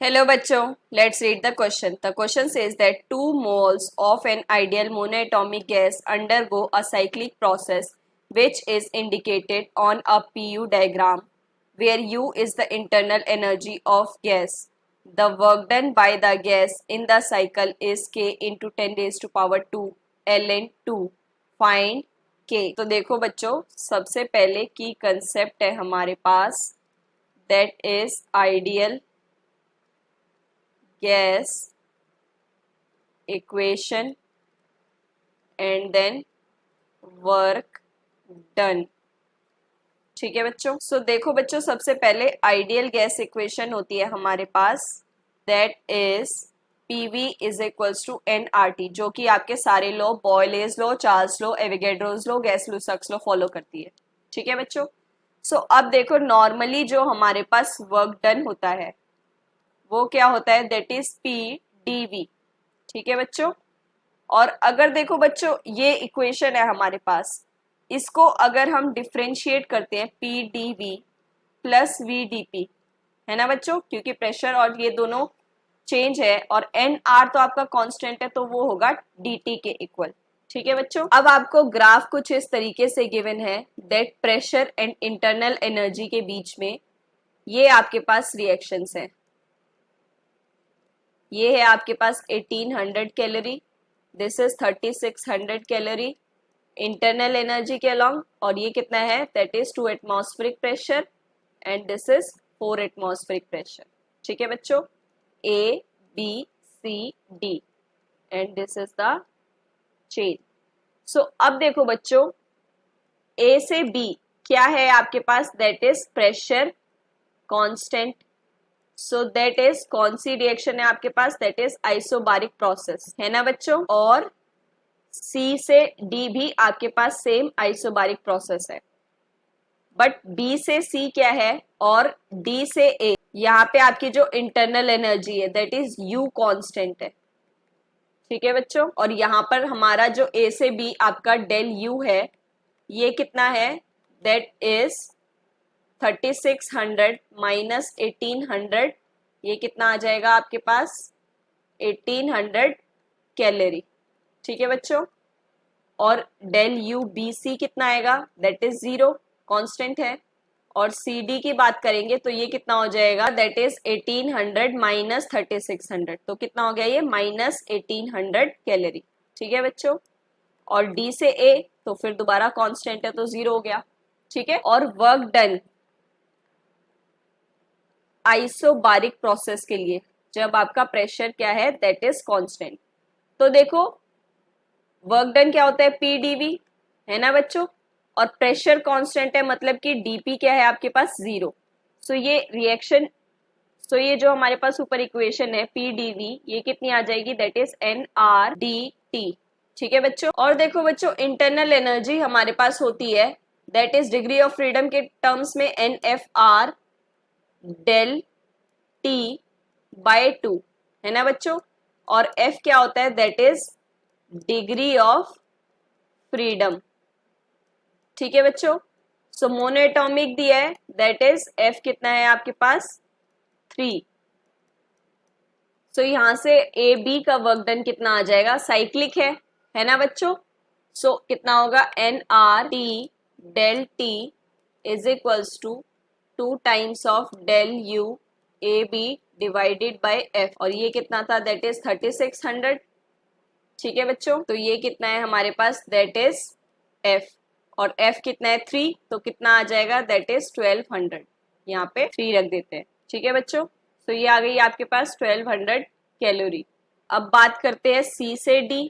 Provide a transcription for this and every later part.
Hello bachcho, let's read the question. The question says that 2 moles of an ideal monoatomic gas undergo a cyclic process which is indicated on a PU diagram where U is the internal energy of gas. The work done by the gas in the cycle is K into 10 raised to power 2 ln 2. Find K. तो देखो बच्चों, सबसे पहले की concept है हमारे पास, that is ideal gas equation and then work done. ठीक है बच्चों. सो देखो बच्चों, सबसे पहले आइडियल गैस इक्वेशन होती है हमारे पास, that is PV is equals to nRT, जो कि आपके सारे law, Boyle's law, Charles law, Avogadro's law, Gay-Lussac's law follow करती है. ठीक है बच्चों. सो अब देखो, नॉर्मली जो हमारे पास वर्क डन होता है वो क्या होता है, दैट इज PdV. ठीक है बच्चों. और अगर देखो बच्चों, ये इक्वेशन है हमारे पास, इसको अगर हम डिफ्रेंशिएट करते हैं PdV प्लस VdP, है ना बच्चों, क्योंकि प्रेशर और ये दोनों चेंज है और NR तो आपका कांस्टेंट है, तो वो होगा DT के इक्वल. ठीक है बच्चों. अब आपको ग्राफ कुछ इस तरीके से गिवन है, that pressure and internal energy के बीच में ये आपके पास रिएक्शंस हैं. ये है आपके पास 1800 calorie, this is 3600 calorie internal energy के अलॉन्ग, और ये कितना है, that is 2 atmospheric pressure and this is 4 atmospheric pressure. ठीक है बच्चों. A B C D and this is the chain. So अब देखो बच्चों, A से B क्या है आपके पास, that is pressure constant. So that is कौन सी रिएक्शन है आपके पास, दैट इज आइसोबारिक प्रोसेस, है ना बच्चों. और C से D भी आपके पास सेम आइसोबारिक प्रोसेस है. बट B से C क्या है और D से A, यहाँ पे आपकी जो इंटरनल एनर्जी है दैट इज U कांस्टेंट है. ठीक है बच्चों. और यहाँ पर हमारा जो A से B आपका डेल U है, ये कितना है, दैट इज 3600 माइनस 1800, ये कितना आ जाएगा आपके पास, 1800 कैलोरी. ठीक है बच्चों. और डेल यू बी सी कितना आएगा, दैट इज 0, कांस्टेंट है. और सी डी की बात करेंगे तो ये कितना हो जाएगा, दैट इज 1800 माइनस 3600, तो कितना हो गया ये, माइनस 1800 कैलोरी. ठीक है बच्चों. और डी से ए तो फिर दोबारा कांस्टेंट है तो 0 हो गया. ठीक है. और वर्क डन आइसोबारिक प्रोसेस के लिए जब आपका प्रेशर क्या है, दैट इज कांस्टेंट, तो देखो वर्क डन क्या होता है, PdV, है ना बच्चों. और प्रेशर कांस्टेंट है, मतलब कि DP क्या है आपके पास, 0. सो ये रिएक्शन, सो ये जो हमारे पास ऊपर इक्वेशन है PdV, ये कितनी आ जाएगी, दैट इज nRDT. ठीक है बच्चों. और देखो बच्चों, इंटरनल एनर्जी हमारे पास होती है, that is degree of freedom के टर्म्स में NFR डेल T बाय 2, है ना बच्चों. और F क्या होता है, that is degree of freedom. ठीक है बच्चों. सो मोनोएटॉमिक दिया है, दैट इज F कितना है आपके पास, 3. सो यहां से ए बी का वर्क डन कितना आ जाएगा, साइक्लिक है ना बच्चों. सो कितना होगा, nRT del T is equals to 2 times of del U A B divided by F, और ये कितना था, दैट इज 3600. ठीक है बच्चों. तो ये कितना है हमारे पास, दैट इज F, और F कितना है, 3, तो कितना आ जाएगा, दैट इज 1200. यहाँ पे 3 रख देते हैं. ठीक है बच्चों. तो ये आ गई आपके पास 1200 कैलोरी. अब बात करते हैं C से D,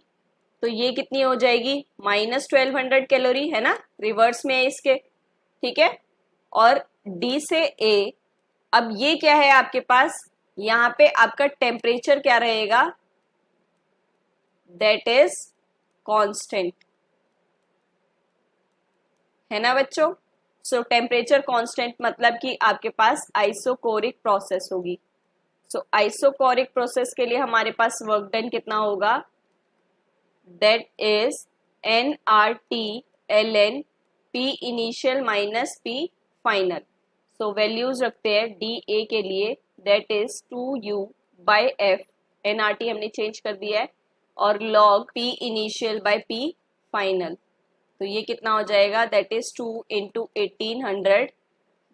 तो ये कितनी हो जाएगी, माइनस 1200 कैलोरी, है ना, रिवर्स में है इसके. ठीक है. और D से A, अब ये क्या है आपके पास, यहाँ पे आपका टेम्परेचर क्या रहेगा, दैट इज कांस्टेंट, है ना बच्चों. सो टेम्परेचर कांस्टेंट मतलब कि आपके पास आइसोकोरिक प्रोसेस होगी. सो आइसोकोरिक प्रोसेस के लिए हमारे पास वर्क डन कितना होगा, that is nRT ln P initial minus P final. So values रखते हैं डी ए के लिए, दैट इज 2u/f, एनआरटी हमने चेंज कर दिया है, और log p initial by p final. तो ये कितना हो जाएगा, that is 2 into 1800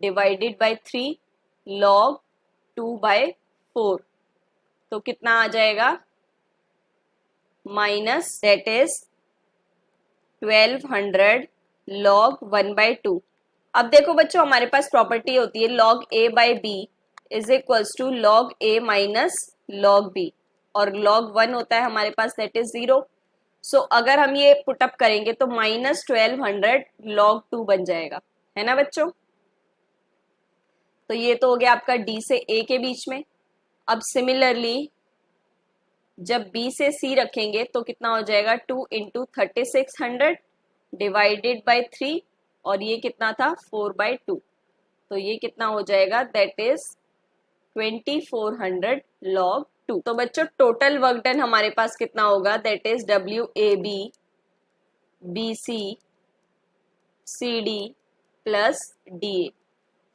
divided by 3 log 2/4। तो कितना आ जाएगा, माइनस दैट इज 1200 log 1/2। अब देखो बच्चों, हमारे पास प्रॉपर्टी होती है log a/b is equals to log a minus log b, और log 1 होता है हमारे पास, दैट इज 0। सो अगर हम ये पुटअप करेंगे तो माइनस 1200 log 2 बन जाएगा, है ना बच्चों। तो ये तो हो गया आपका d से a के बीच में। अब सिमिलरली जब b से c रखेंगे तो कितना हो जाएगा, 2 इंटू 3600 डिवाइडेड बाई 3, और ये कितना था 4/2। तो ये कितना हो जाएगा, दैट इज 2400 log 2। तो बच्चों टोटल वर्क डन हमारे पास कितना होगा, that is WAB BC CD plus DA।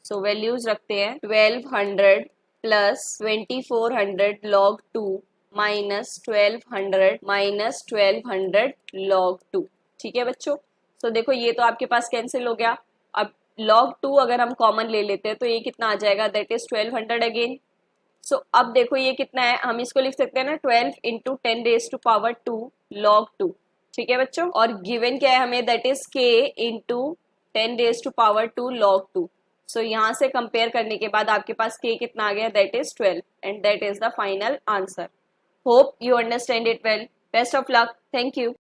So values रखते हैं, 1200 प्लस 2400 log 2 माइनस 1200 log 2। ठीक है बच्चों। सो देखो ये तो आपके पास कैंसिल हो गया। अब log 2 अगर हम कॉमन ले लेते हैं तो ये कितना आ जाएगा, दैट इज 1200 अगेन। सो अब देखो ये कितना है, हम इसको लिख सकते हैं ना 12 इंटू 10⁻² log 2। ठीक है बच्चों, और गिवन क्या है हमें, that is k into 10⁻² log 2। सो यहाँ से कंपेयर करने के बाद आपके पास k कितना आ गया, that is 12, and that is the final answer. Hope you understand it well. Best of luck, thank you.